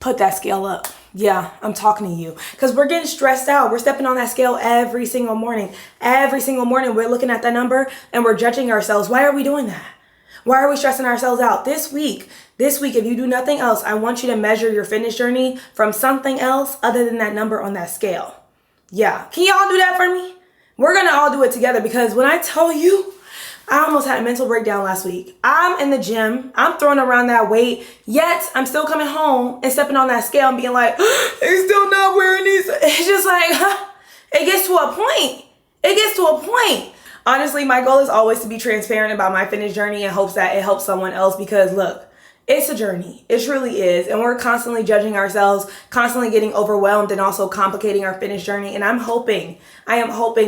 put that scale up. Yeah, I'm talking to you because we're getting stressed out. We're stepping on that scale every single morning. Every single morning, we're looking at that number and we're judging ourselves. Why are we doing that? Why are we stressing ourselves out? This week, if you do nothing else, I want you to measure your fitness journey from something else other than that number on that scale. Yeah, can y'all do that for me? We're gonna all do it together because when I tell you, I almost had a mental breakdown last week. I'm in the gym, I'm throwing around that weight, yet I'm still coming home and stepping on that scale and being like, they're still not wearing these. It's just like, it gets to a point. It gets to a point. Honestly, my goal is always to be transparent about my fitness journey in hopes that it helps someone else because look, it's a journey. It truly is. And we're constantly judging ourselves, constantly getting overwhelmed and also complicating our fitness journey. And I am hoping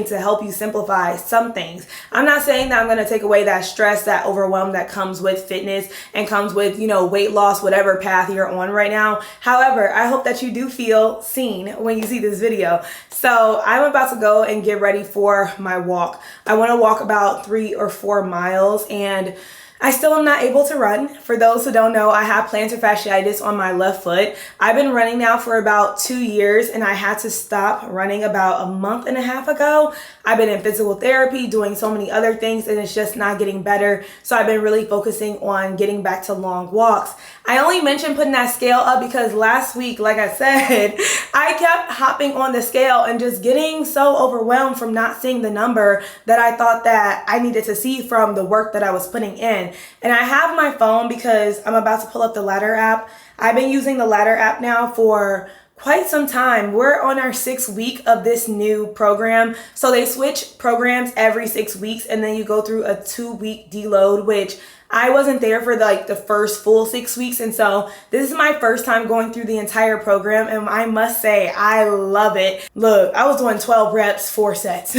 to help you simplify some things. I'm not saying that I'm going to take away that stress, that overwhelm that comes with fitness and comes with, weight loss, whatever path you're on right now. However, I hope that you do feel seen when you see this video. So I'm about to go and get ready for my walk. I want to walk about 3 or 4 miles and I still am not able to run. For those who don't know, I have plantar fasciitis on my left foot. I've been running now for about 2 years and I had to stop running about a month and a half ago. I've been in physical therapy, doing so many other things, and it's just not getting better. So I've been really focusing on getting back to long walks. I only mentioned putting that scale up because last week, like I said, I kept hopping on the scale and just getting so overwhelmed from not seeing the number that I thought that I needed to see from the work that I was putting in. And I have my phone because I'm about to pull up the Ladder app. I've been using the Ladder app now for quite some time. We're on our 6th week of this new program. So they switch programs every 6 weeks and then you go through a 2-week deload, which I wasn't there for the first full 6 weeks. And so this is my first time going through the entire program. And I must say, I love it. Look, I was doing 12 reps, 4 sets.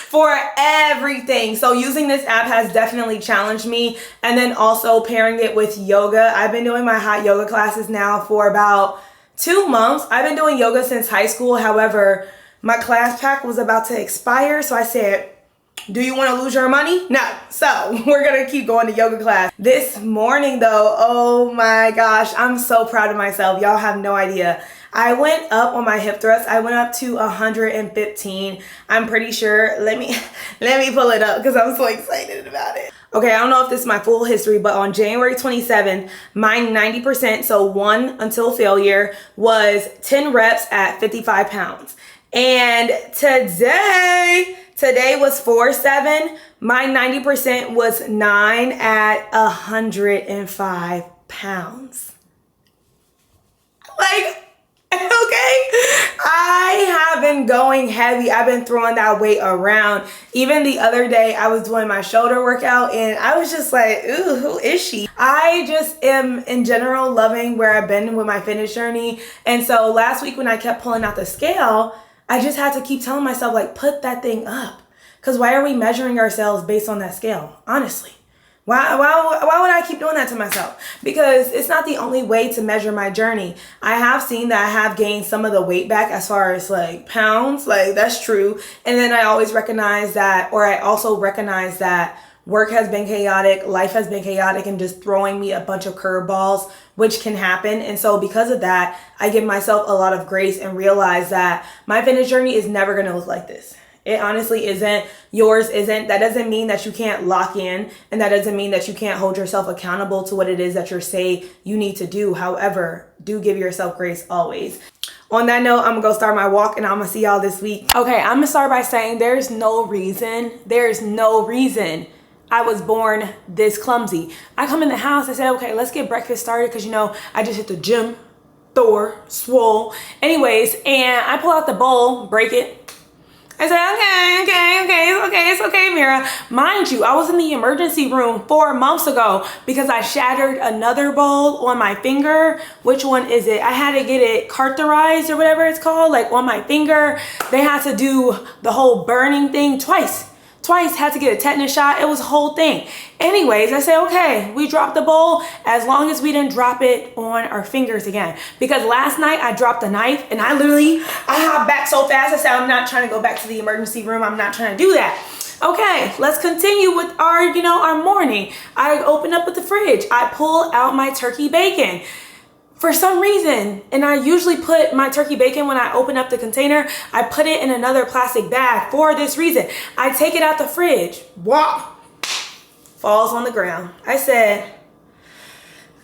For everything. So using this app has definitely challenged me. And then also pairing it with yoga. I've been doing my hot yoga classes now for about 2 months. I've been doing yoga since high school. However, my class pack was about to expire. So I said, do you want to lose your money? No. So we're going to keep going to yoga class. This morning though, oh my gosh, I'm so proud of myself. Y'all have no idea. I went up on my hip thrust. I went up to 115. I'm pretty sure. Let me pull it up because I'm so excited about it. Okay, I don't know if this is my full history, but on January 27th, my 90%, so 1 until failure, was 10 reps at 55 pounds. And today was 4-7. My 90% was 9 at 105 pounds. Okay, I have been going heavy. I've been throwing that weight around. Even the other day, I was doing my shoulder workout and I was just like, ooh, who is she? I just am in general loving where I've been with my fitness journey. And so last week when I kept pulling out the scale, I just had to keep telling myself, put that thing up. Because why are we measuring ourselves based on that scale? Honestly. Why would I keep doing that to myself? Because it's not the only way to measure my journey. I have seen that I have gained some of the weight back as far as pounds, that's true. And then I always recognize that, or I also recognize that work has been chaotic, life has been chaotic and just throwing me a bunch of curveballs, which can happen. And so because of that, I give myself a lot of grace and realize that my fitness journey is never going to look like this. It honestly isn't. Yours isn't. That doesn't mean that you can't lock in, and that doesn't mean that you can't hold yourself accountable to what it is that you're saying you need to do. However, do give yourself grace always. On that note, I'm gonna go start my walk and I'm gonna see y'all this week. Okay, I'm gonna start by saying there's no reason I was born this clumsy. I come in the house, I said, okay, let's get breakfast started because I just hit the gym, swole. Anyways, and I pull out the bowl, break it. I said, it's okay, Mira. Mind you, I was in the emergency room 4 months ago because I shattered another bowl on my finger. Which one is it? I had to get it cauterized or whatever it's called, on my finger. They had to do the whole burning thing twice, had to get a tetanus shot. It was a whole thing. Anyways, I said, okay, we dropped the bowl as long as we didn't drop it on our fingers again. Because last night I dropped a knife and I hopped back so fast. I said, I'm not trying to go back to the emergency room. I'm not trying to do that. Okay, let's continue with our morning. I open up with the fridge. I pull out my turkey bacon. for some reason, and I usually put my turkey bacon when I open up the container, I put it in another plastic bag for this reason. I take it out the fridge, wow, falls on the ground. I said,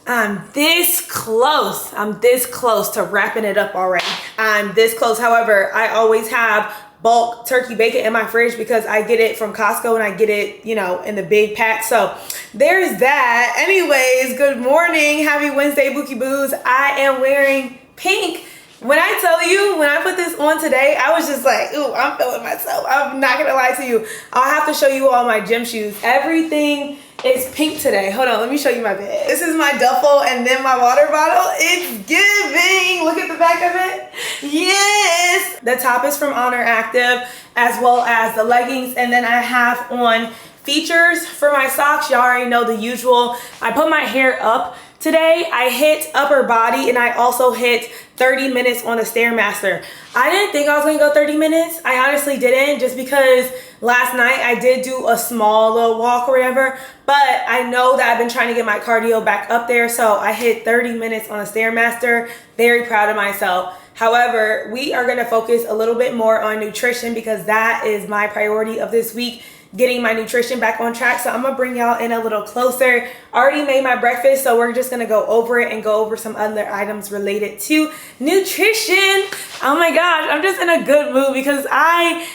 I'm this close to wrapping it up already. I'm this close. However, I always have bulk turkey bacon in my fridge because I get it from Costco and I get it, you know, in the big pack. So there's that. Anyways, good morning. Happy Wednesday, Bookie Boos. I am wearing pink. When I tell you, when I put this on today, I was just like, ooh, I'm feeling myself. I'm not gonna lie to you. I'll have to show you all my gym shoes. Everything is pink today. Hold on, let me show you my bag. This is my duffel and then my water bottle. It's giving. Look at the back of it. Yes. The top is from Honor Active, as well as the leggings. And then I have on features for my socks. Y'all already know the usual. I put my hair up today. I hit upper body and I also hit 30 minutes on the Stairmaster. I didn't think I was gonna go 30 minutes. I honestly didn't, just because last night I did do a small little walk or whatever, but I know that I've been trying to get my cardio back up there, so I hit 30 minutes on the Stairmaster. Very proud of myself. However, we are gonna focus a little bit more on nutrition because that is my priority of this week, getting my nutrition back on track. So I'm gonna bring y'all in a little closer. I already made my breakfast, so we're just gonna go over it and go over some other items related to nutrition. Oh my gosh, I'm just in a good mood because I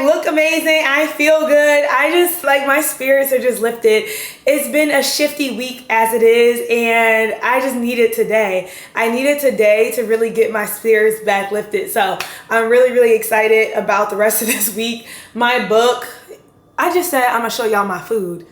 look amazing. I feel good. I just, like, my spirits are just lifted. It's been a shifty week as it is, and I just needed today. I needed today to really get my spirits back lifted. So I'm really, really excited about the rest of this week. My book, I just said I'm gonna show y'all my food.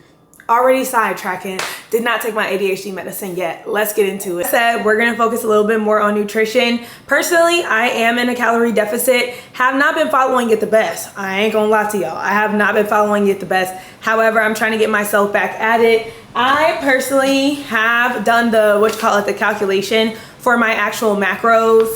Already sidetracking. Did not take my ADHD medicine yet. Let's get into it. I said we're gonna focus a little bit more on nutrition. Personally, I am in a calorie deficit. Have not been following it the best. I ain't gonna lie to y'all. I have not been following it the best. However, I'm trying to get myself back at it. I personally have done the calculation for my actual macros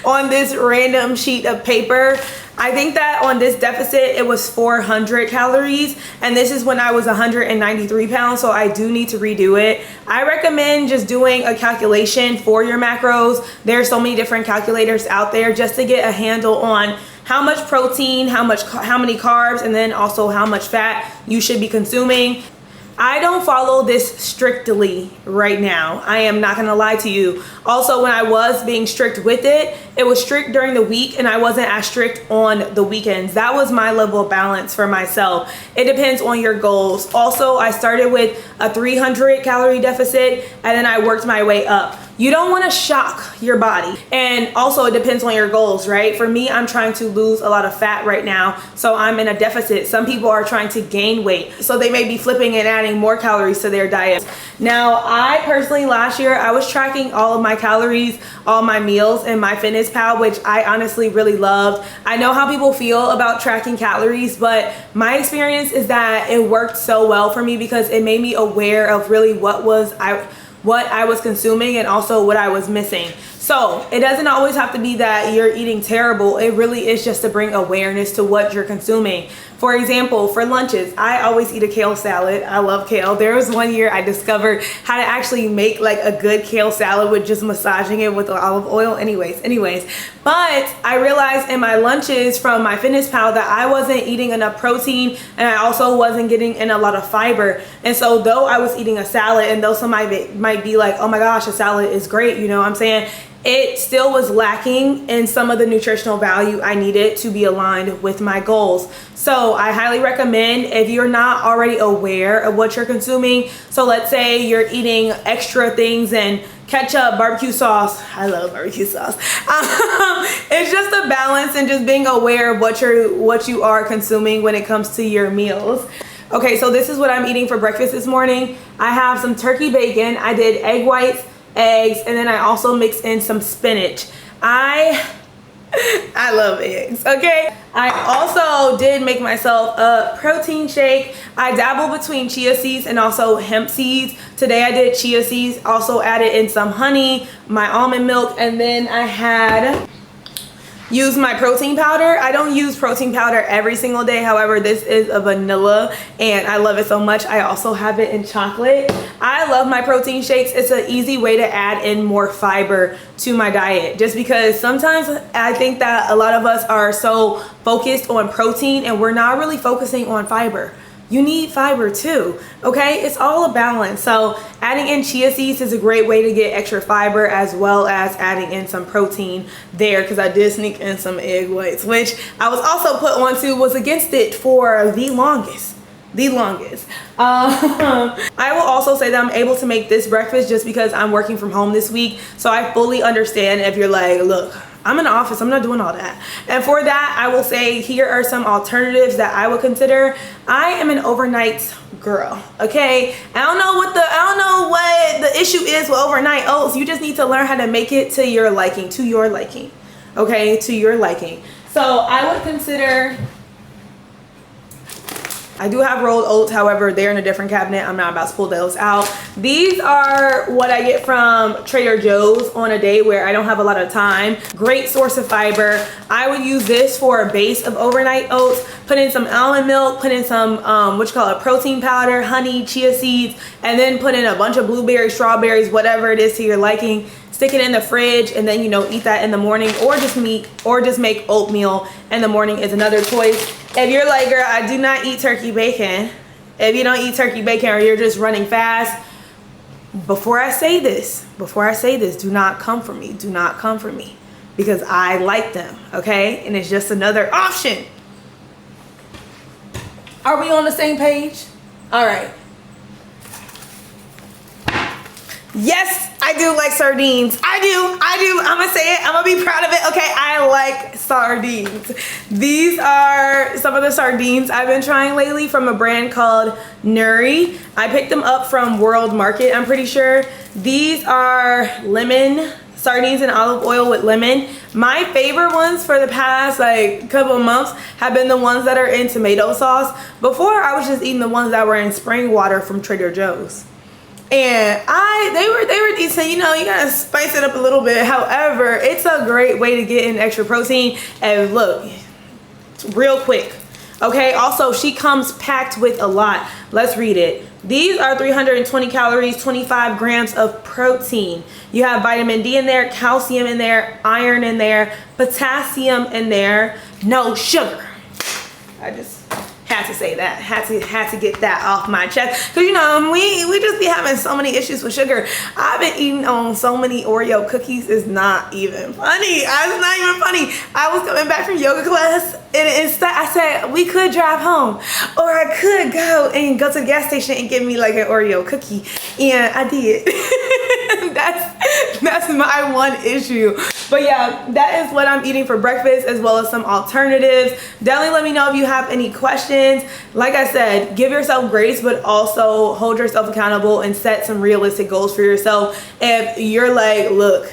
on this random sheet of paper. I think that on this deficit, it was 400 calories, and this is when I was 193 pounds, so I do need to redo it. I recommend just doing a calculation for your macros. There are so many different calculators out there just to get a handle on how much protein, how many carbs, and then also how much fat you should be consuming. I don't follow this strictly right now. I am not gonna lie to you. Also, when I was being strict with it, it was strict during the week and I wasn't as strict on the weekends. That was my level of balance for myself. It depends on your goals. Also, I started with a 300 calorie deficit and then I worked my way up. You don't want to shock your body. And also, it depends on your goals, right? For me, I'm trying to lose a lot of fat right now, so I'm in a deficit. Some people are trying to gain weight, so they may be flipping and adding more calories to their diet. Now, I personally, last year, I was tracking all of my calories, all my meals in MyFitnessPal, which I honestly really loved. I know how people feel about tracking calories, but my experience is that it worked so well for me because it made me aware of really what I was consuming and also what I was missing. So it doesn't always have to be that you're eating terrible. It really is just to bring awareness to what you're consuming. For example, for lunches, I always eat a kale salad. I love kale. There was one year I discovered how to actually make like a good kale salad with just massaging it with olive oil. Anyways. But I realized in my lunches from MyFitnessPal that I wasn't eating enough protein and I also wasn't getting in a lot of fiber. And so though I was eating a salad, and though somebody might be like, oh my gosh, a salad is great, you know what I'm saying? It still was lacking in some of the nutritional value I needed to be aligned with my goals. So I highly recommend, if you're not already aware of what you're consuming, so let's say you're eating extra things and ketchup, barbecue sauce. I love barbecue sauce. It's just a balance and just being aware of what you are consuming when it comes to your meals. Okay, so this is what I'm eating for breakfast this morning. I have some turkey bacon. I did egg whites, eggs, and then I also mixed in some spinach. I love eggs, okay? I also did make myself a protein shake. I dabble between chia seeds and also hemp seeds. Today I did chia seeds, also added in some honey, my almond milk, and then I had use my protein powder. I don't use protein powder every single day. However, this is a vanilla and I love it so much. I also have it in chocolate. I love my protein shakes. It's an easy way to add in more fiber to my diet, just because sometimes I think that a lot of us are so focused on protein and we're not really focusing on fiber. You need fiber too, okay? It's all a balance. So adding in chia seeds is a great way to get extra fiber, as well as adding in some protein there, because I did sneak in some egg whites, which I was also put onto, was against it for the longest. I will also say that I'm able to make this breakfast just because I'm working from home this week. So I fully understand if you're like, look, I'm in the office, I'm not doing all that. And for that, I will say here are some alternatives that I would consider. I am an overnight girl, okay? I don't know what the issue is with overnight oats. You just need to learn how to make it to your liking, okay? To your liking. So I would consider, I do have rolled oats, however, they're in a different cabinet. I'm not about to pull those out. These are what I get from Trader Joe's on a day where I don't have a lot of time. Great source of fiber. I would use this for a base of overnight oats. Put in some almond milk, put in some, protein powder, honey, chia seeds, and then put in a bunch of blueberries, strawberries, whatever it is to your liking. Stick it in the fridge and then, eat that in the morning, or just make oatmeal in the morning is another choice. If you're like, girl, I do not eat turkey bacon. If you don't eat turkey bacon or you're just running fast, before I say this, do not come for me. Do not come for me, because I like them, okay? And it's just another option. Are we on the same page? All right. Yes, I do like sardines. I do. I'm gonna say it. I'm gonna be proud of it. Okay, I like sardines. These are some of the sardines I've been trying lately from a brand called Nuri. I picked them up from World Market, I'm pretty sure. These are lemon sardines and olive oil with lemon. My favorite ones for the past couple of months have been the ones that are in tomato sauce. Before, I was just eating the ones that were in spring water from Trader Joe's. And they were decent, you gotta spice it up a little bit. However, it's a great way to get in extra protein. And look, real quick, okay? Also, she comes packed with a lot. Let's read it. These are 320 calories, 25 grams of protein. You have vitamin D in there, calcium in there, iron in there, potassium in there, no sugar. I just had to say that, had to get that off my chest, because we just be having so many issues with sugar. I've been eating on so many Oreo cookies, it's not even funny. It's not even funny. I was coming back from yoga class and instead I said we could drive home, or I could go to the gas station and get me like an Oreo cookie, and I did. that's my one issue. But yeah, that is what I'm eating for breakfast, as well as some alternatives. Definitely let me know if you have any questions. Like I said, give yourself grace, but also hold yourself accountable and set some realistic goals for yourself. If you're like, look,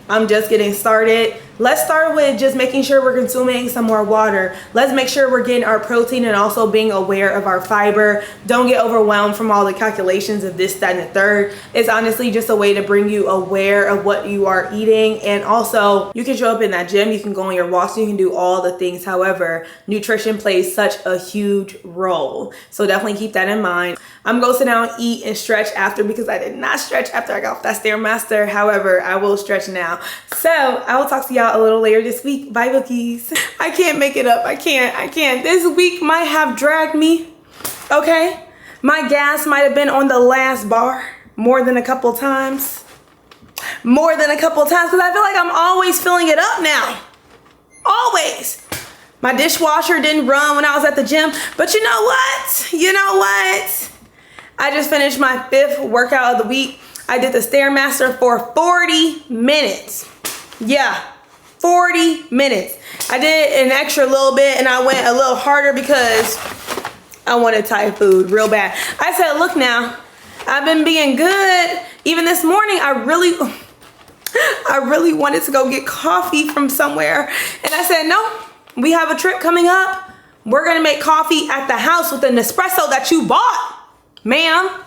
I'm just getting started, let's start with just making sure we're consuming some more water. Let's make sure we're getting our protein and also being aware of our fiber. Don't get overwhelmed from all the calculations of this, that, and the third. It's honestly just a way to bring you aware of what you are eating. And also, you can show up in that gym, you can go on your walks, you can do all the things. However, nutrition plays such a huge role. So definitely keep that in mind. I'm gonna go sit down, eat, and stretch after, because I did not stretch after I got off that Stairmaster. However, I will stretch now. So I will talk to y'all a little later this week. Bye, Bookies. I can't make it up. I can't. This week might have dragged me, okay? My gas might have been on the last bar more than a couple times. Because I feel like I'm always filling it up now. Always. My dishwasher didn't run when I was at the gym. But you know what? I just finished my 5th workout of the week. I did the Stairmaster for 40 minutes. Yeah, 40 minutes. I did an extra little bit and I went a little harder because I wanted Thai food real bad. I said, look now, I've been being good. Even this morning, I really wanted to go get coffee from somewhere. And I said, no, we have a trip coming up. We're gonna make coffee at the house with an espresso that you bought, ma'am.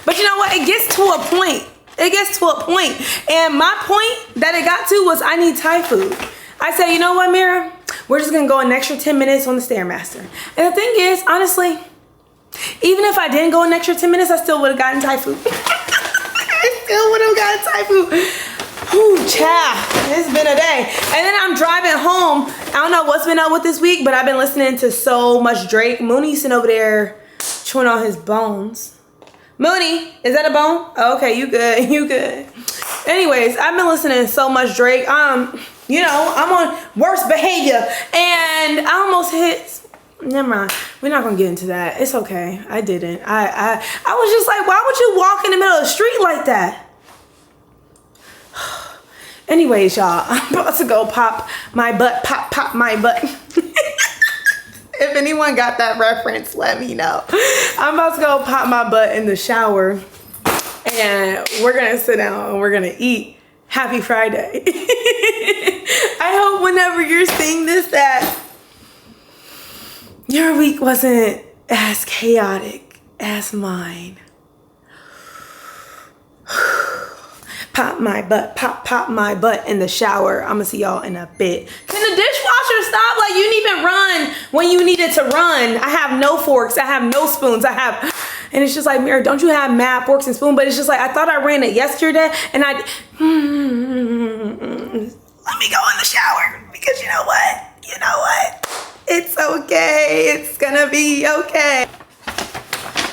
But you know what? It gets to a point It gets to a point. And my point that it got to was I need Thai food. I said, you know what, Mira? We're just gonna go an extra 10 minutes on the Stairmaster. And the thing is, honestly, even if I didn't go an extra 10 minutes, I still would have gotten Thai food. I still would have gotten Thai food. Whew, child, it's been a day. And then I'm driving home. I don't know what's been up with this week, but I've been listening to so much Drake. Mooney's sitting over there chewing on his bones. Mooney, is that a bone? Oh, okay, you good, you good. Anyways, I've been listening to so much Drake. You know, I'm on worst behavior, and I almost hit. Never mind. We're not gonna get into that. It's okay. I didn't. I was just like, why would you walk in the middle of the street like that? Anyways, y'all, I'm about to go pop my butt. Pop my butt. If anyone got that reference, let me know. I'm about to go pop my butt in the shower, and we're gonna sit down and we're gonna eat. Happy Friday. I hope whenever you're seeing this that your week wasn't as chaotic as mine. Pop my butt, pop my butt in the shower. I'm gonna see y'all in a bit. Can the dishwasher stop? Like, you didn't even run when you needed to run. I have no forks, I have no spoons, and it's just like, Mira, don't you have mad forks and spoons? But it's just like, I thought I ran it yesterday, and let me go in the shower, because you know what? It's okay, it's gonna be okay.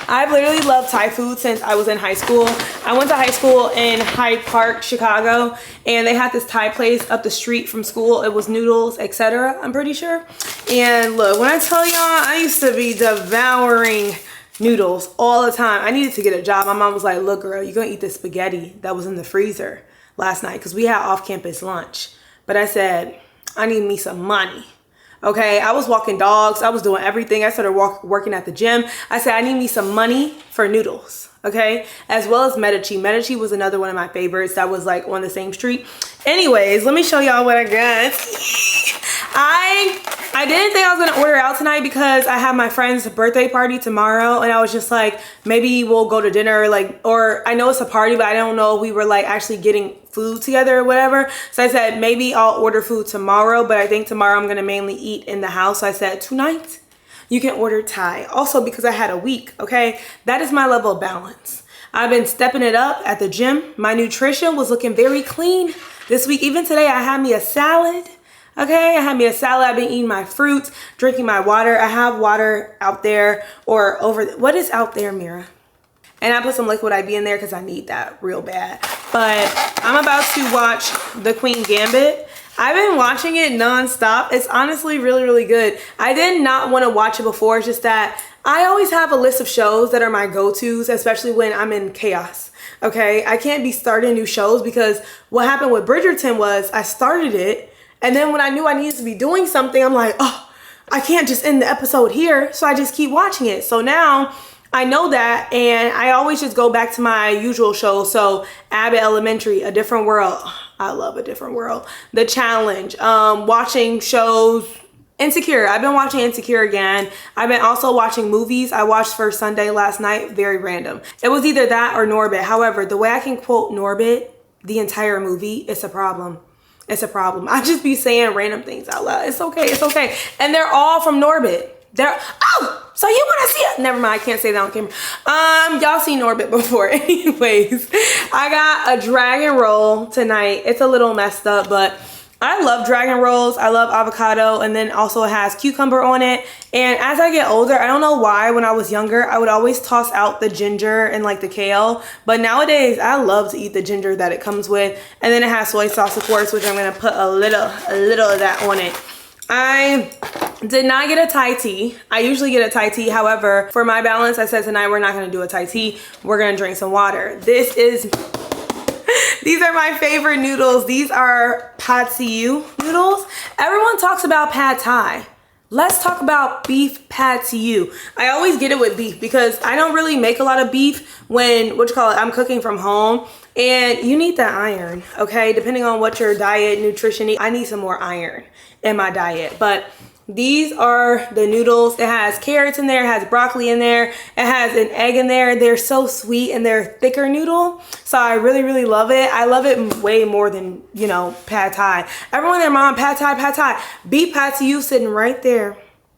I've literally loved Thai food since I was in high school. I went to high school in Hyde Park, Chicago, and they had this Thai place up the street from school. It was noodles, etc., I'm pretty sure. And look, when I tell y'all, I used to be devouring noodles all the time. I needed to get a job. My mom was like, look, girl, you're gonna eat the spaghetti that was in the freezer last night, because we had off-campus lunch. But I said, I need me some money. Okay, I was walking dogs. I was doing everything. I started working at the gym. I said, I need me some money for noodles. Okay, as well as Medici. Medici was another one of my favorites that was like on the same street. Anyways, let me show y'all what I got. I didn't think I was gonna order out tonight because I have my friend's birthday party tomorrow, and I was just like, maybe we'll go to dinner, like, or I know it's a party, but I don't know if we were like actually getting food together or whatever. So I said, maybe I'll order food tomorrow, but I think tomorrow I'm gonna mainly eat in the house. So I said, tonight you can order Thai. Also, because I had a week, okay? That is my level of balance. I've been stepping it up at the gym. My nutrition was looking very clean this week. Even today, I had me a salad. Okay, I had me a salad. I've been eating my fruits, drinking my water. I have water out there or over. What is out there, Mira? And I put some liquid IV in there because I need that real bad. But I'm about to watch The Queen Gambit. I've been watching it nonstop. It's honestly really, really good. I did not want to watch it before. It's just that I always have a list of shows that are my go-tos, especially when I'm in chaos. Okay, I can't be starting new shows because what happened with Bridgerton was I started it, and then when I knew I needed to be doing something, I'm like, oh, I can't just end the episode here. So I just keep watching it. So now I know that, and I always just go back to my usual shows. So Abbott Elementary, A Different World. I love A Different World. The Challenge. Watching shows. Insecure. I've been watching Insecure again. I've been also watching movies. I watched First Sunday last night. Very random. It was either that or Norbit. However, the way I can quote Norbit the entire movie, it's a problem. It's a problem. I just be saying random things out loud. It's okay. It's okay. And they're all from Norbit. So you want to see it? Never mind. I can't say that on camera. Y'all seen Norbit before. Anyways, I got a dragon roll tonight. It's a little messed up, but I love dragon rolls. I love avocado, and then also it has cucumber on it. And as I get older, I don't know why, when I was younger, I would always toss out the ginger and like the kale. But nowadays, I love to eat the ginger that it comes with. And then it has soy sauce, of course, which I'm gonna put a little of that on it. I did not get a Thai tea. I usually get a Thai tea. However, for my balance, I said tonight we're not gonna do a Thai tea. We're gonna drink some water. These are my favorite noodles. These are pad see ew noodles. Everyone talks about pad Thai. Let's talk about beef pad see ew. I always get it with beef because I don't really make a lot of beef when, I'm cooking from home. And you need that iron, okay? Depending on what your diet, nutrition needs. I need some more iron in my diet. But These are the noodles. It has carrots in there, it has broccoli in there, it has an egg in there. They're so sweet and they're thicker noodle. So I really, really love it. I love it way more than, you know, pad thai. Everyone there, mom, pad thai, pad thai. Beef pad to you sitting right there.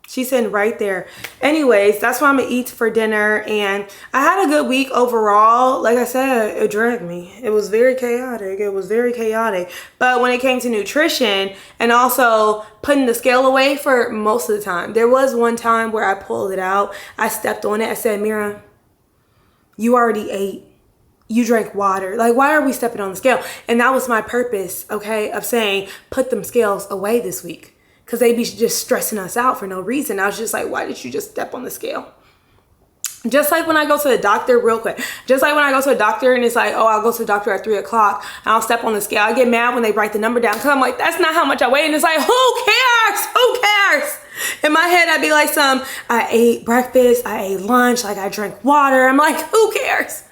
She's sitting right there. Anyways, that's what I'm gonna eat for dinner. And I had a good week overall. Like I said, it dragged me. It was very chaotic. It was very chaotic. But when it came to nutrition and also putting the scale away for most of the time, there was one time where I pulled it out. I stepped on it. I said, Mira, you already ate. You drank water. Like, why are we stepping on the scale? And that was my purpose, okay, of saying, put them scales away this week. Because they be just stressing us out for no reason. I was just like, why did you just step on the scale? Just like when I go to the doctor, real quick. Just like when I go to a doctor and it's like, oh, I'll go to the doctor at 3 o'clock and I'll step on the scale. I get mad when they write the number down because I'm like, that's not how much I weigh. And it's like, who cares? Who cares? In my head, I'd be like I ate breakfast, I ate lunch, like I drank water. I'm like, who cares?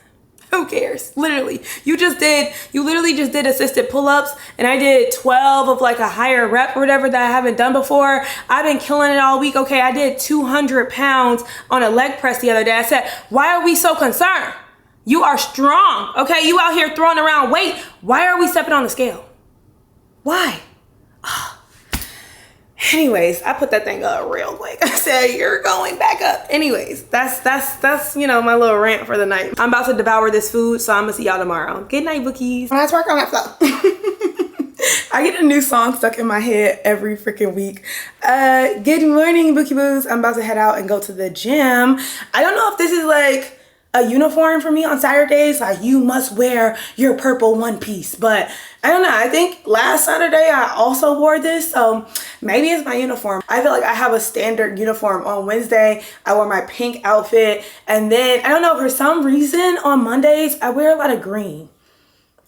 Who cares? Literally, you literally just did assisted pull-ups and I did 12 of like a higher rep or whatever that I haven't done before. I've been killing it all week. Okay, I did 200 pounds on a leg press the other day. I said, why are we so concerned? You are strong, okay? You out here throwing around weight. Why are we stepping on the scale? Why? Anyways, I put that thing up real quick. I said, you're going back up. Anyways, that's you know, my little rant for the night. I'm about to devour this food, so I'm gonna see y'all tomorrow. Good night, Bookies. Let's work on that flow. I get a new song stuck in my head every freaking week. Good morning, Bookie Boos. I'm about to head out and go to the gym. I don't know if this is like a uniform for me on Saturdays, like you must wear your purple one piece, but I don't know. I think last Saturday I also wore this, so maybe it's my uniform. I feel like I have a standard uniform. On Wednesday I wore my pink outfit, and then I don't know, for some reason on Mondays I wear a lot of green.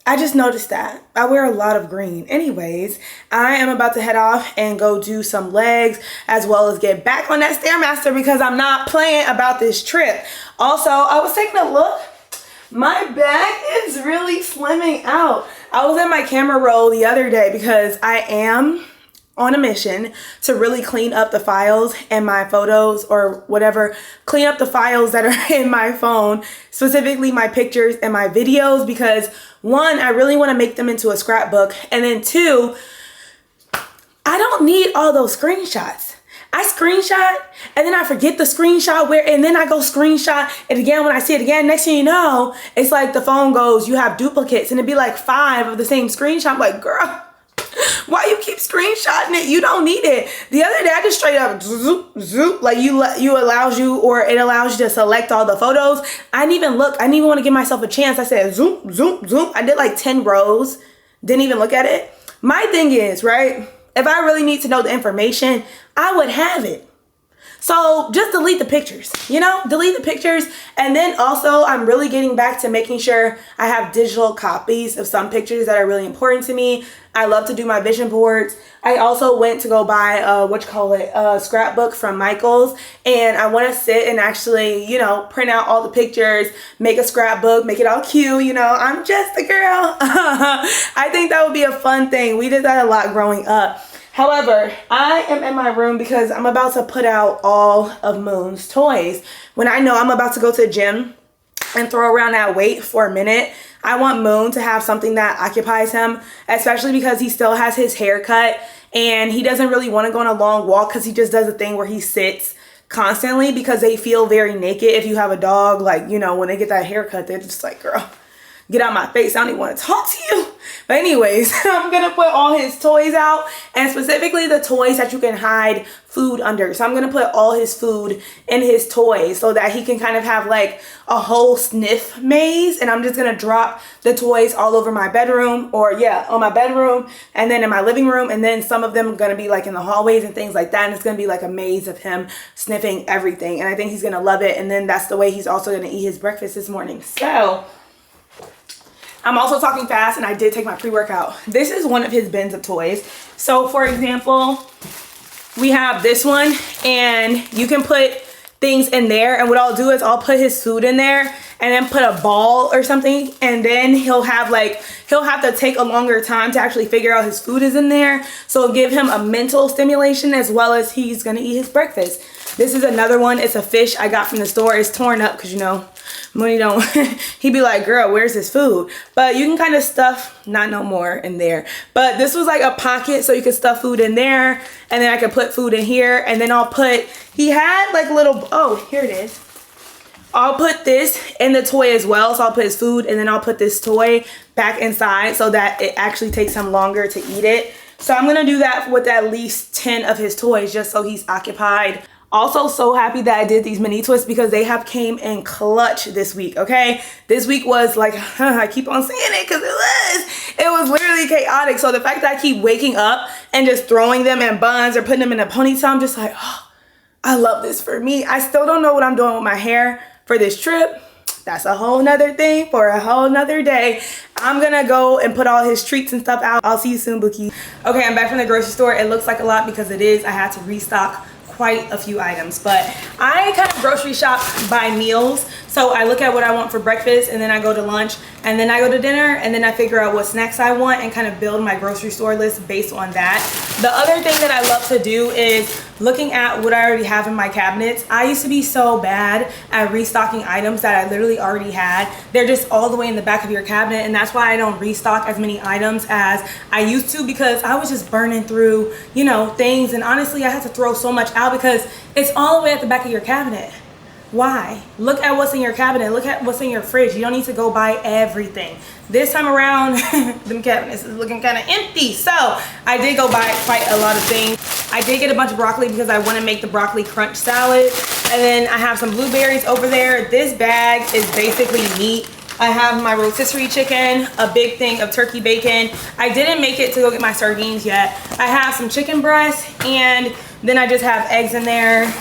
I just noticed that. I wear a lot of green. Anyways, I am about to head off and go do some legs as well as get back on that Stairmaster because I'm not playing about this trip. Also, I was taking a look. My back is really slimming out. I was in my camera roll the other day because I am on a mission to really clean up the files and my photos or whatever, clean up the files that are in my phone, specifically my pictures and my videos, because one, I really want to make them into a scrapbook, and then two, I don't need all those screenshots. I screenshot and then I forget the screenshot and then I go screenshot it again when I see it again. Next thing you know, it's like the phone goes, you have duplicates, and it'd be like 5 of the same screenshot. I'm like, girl, why you keep screenshotting it? You don't need it. The other day I just straight up zoop, zoop, like it allows you to select all the photos. I didn't even look. I didn't even want to give myself a chance. I said zoom, zoom, zoom. I did like 10 rows. Didn't even look at it. My thing is, right, if I really need to know the information, I would have it. So just delete the pictures, you know, delete the pictures. And then also I'm really getting back to making sure I have digital copies of some pictures that are really important to me. I love to do my vision boards. I also went to go buy a scrapbook from Michael's, and I want to sit and actually, you know, print out all the pictures, make a scrapbook, make it all cute. You know, I'm just a girl. I think that would be a fun thing. We did that a lot growing up. However, I am in my room because I'm about to put out all of Moon's toys. When I know I'm about to go to the gym and throw around that weight for a minute, I want Moon to have something that occupies him, especially because he still has his hair cut and he doesn't really want to go on a long walk because he just does a thing where he sits constantly because they feel very naked. If you have a dog, like, you know, when they get that haircut, they're just like, girl, get out my face. I don't even want to talk to you. But anyways, I'm going to put all his toys out, and specifically the toys that you can hide food under. So I'm going to put all his food in his toys so that he can kind of have like a whole sniff maze. And I'm just going to drop the toys all over my bedroom, or on my bedroom, and then in my living room. And then some of them are going to be like in the hallways and things like that. And it's going to be like a maze of him sniffing everything. And I think he's going to love it. And then that's the way he's also going to eat his breakfast this morning. So I'm also talking fast, and I did take my pre-workout. This is one of his bins of toys. So for example, we have this one, and you can put things in there, and what I'll do is I'll put his food in there, and then put a ball or something, and then he'll have to take a longer time to actually figure out his food is in there. So it'll give him a mental stimulation as well as he's gonna eat his breakfast. This is another one. It's a fish I got from the store. It's torn up because, you know, Mooney don't, he'd be like, girl, where's his food? But you can kind of stuff, not no more in there. But this was like a pocket so you could stuff food in there. And then I could put food in here. And then he had like little, oh, here it is. I'll put this in the toy as well. So I'll put his food and then I'll put this toy back inside so that it actually takes him longer to eat it. So I'm gonna do that with at least 10 of his toys just so he's occupied. Also so happy that I did these mini twists because they have came in clutch this week, okay? This week was like, I keep on saying it because it was literally chaotic. So the fact that I keep waking up and just throwing them in buns or putting them in a ponytail, I'm just like, oh, I love this for me. I still don't know what I'm doing with my hair for this trip. That's a whole nother thing for a whole nother day. I'm gonna go and put all his treats and stuff out. I'll see you soon, Bookies. Okay, I'm back from the grocery store. It looks like a lot because it is. I had to restock quite a few items, but I kind of grocery shop by meals. So I look at what I want for breakfast, and then I go to lunch, and then I go to dinner, and then I figure out what snacks I want and kind of build my grocery store list based on that. The other thing that I love to do is looking at what I already have in my cabinets. I used to be so bad at restocking items that I literally already had. They're just all the way in the back of your cabinet, and that's why I don't restock as many items as I used to because I was just burning through, you know, things, and honestly I had to throw so much out because it's all the way at the back of your cabinet. Why? Look at what's in your cabinet. Look at what's in your fridge. You don't need to go buy everything. This time around, them cabinets is looking kind of empty. So I did go buy quite a lot of things. I did get a bunch of broccoli because I want to make the broccoli crunch salad. And then I have some blueberries over there. This bag is basically meat. I have my rotisserie chicken, a big thing of turkey bacon. I didn't make it to go get my sardines yet. I have some chicken breast, and then I just have eggs in there.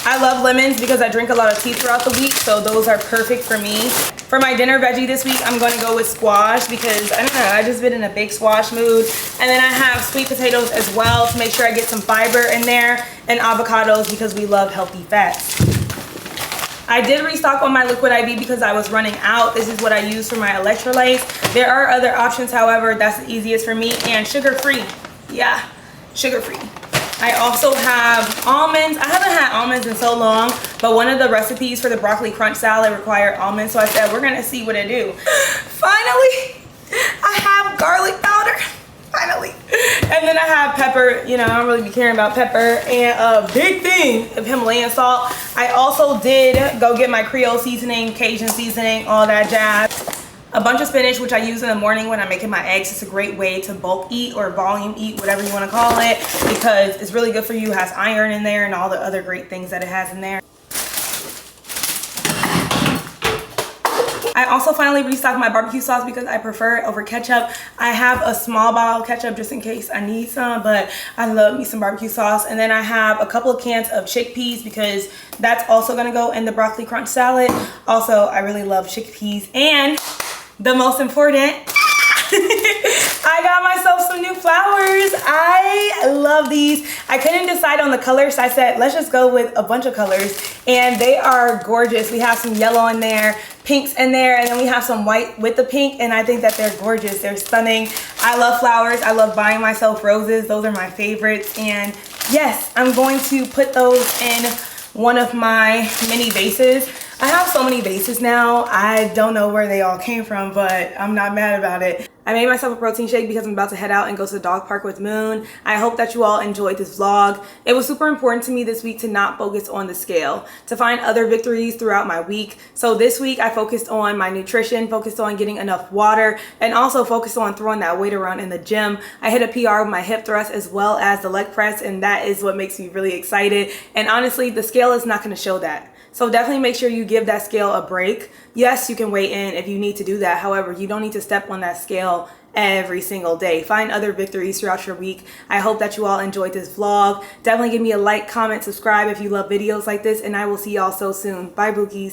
I love lemons because I drink a lot of tea throughout the week, so those are perfect for me. For my dinner veggie this week, I'm gonna go with squash because, I don't know, I've just been in a big squash mood. And then I have sweet potatoes as well to make sure I get some fiber in there, and avocados because we love healthy fats. I did restock on my liquid IV because I was running out. This is what I use for my electrolytes. There are other options, however, that's the easiest for me, and sugar-free. Yeah, sugar-free. I also have almonds. I haven't had almonds in so long, but one of the recipes for the broccoli crunch salad required almonds, so I said we're gonna see what it do. Finally, I have garlic powder. Finally. And then I have pepper. You know, I don't really be caring about pepper, and a big thing of Himalayan salt. I also did go get my Creole seasoning, Cajun seasoning, all that jazz. A bunch of spinach, which I use in the morning when I'm making my eggs. It's a great way to bulk eat or volume eat, whatever you want to call it, because it's really good for you. It has iron in there and all the other great things that it has in there. I also finally restocked my barbecue sauce because I prefer it over ketchup. I have a small bottle of ketchup just in case I need some, but I love me some barbecue sauce. And then I have a couple of cans of chickpeas because that's also gonna go in the broccoli crunch salad. Also, I really love chickpeas. And the most important, I got myself some new flowers. I love these. I couldn't decide on the colors, so I said, let's just go with a bunch of colors. And they are gorgeous. We have some yellow in there, pinks in there, and then we have some white with the pink, and I think that they're gorgeous. They're stunning. I love flowers. I love buying myself roses. Those are my favorites. And yes, I'm going to put those in one of my mini vases. I have so many vases now. I don't know where they all came from, but I'm not mad about it. I made myself a protein shake because I'm about to head out and go to the dog park with Moon. I hope that you all enjoyed this vlog. It was super important to me this week to not focus on the scale, to find other victories throughout my week. So this week I focused on my nutrition, focused on getting enough water, and also focused on throwing that weight around in the gym. I hit a PR with my hip thrust as well as the leg press, and that is what makes me really excited. And honestly, the scale is not going to show that. So definitely make sure you give that scale a break. Yes, you can weigh in if you need to do that. However, you don't need to step on that scale every single day. Find other victories throughout your week. I hope that you all enjoyed this vlog. Definitely give me a like, comment, subscribe if you love videos like this, and I will see y'all so soon. Bye, Bookies.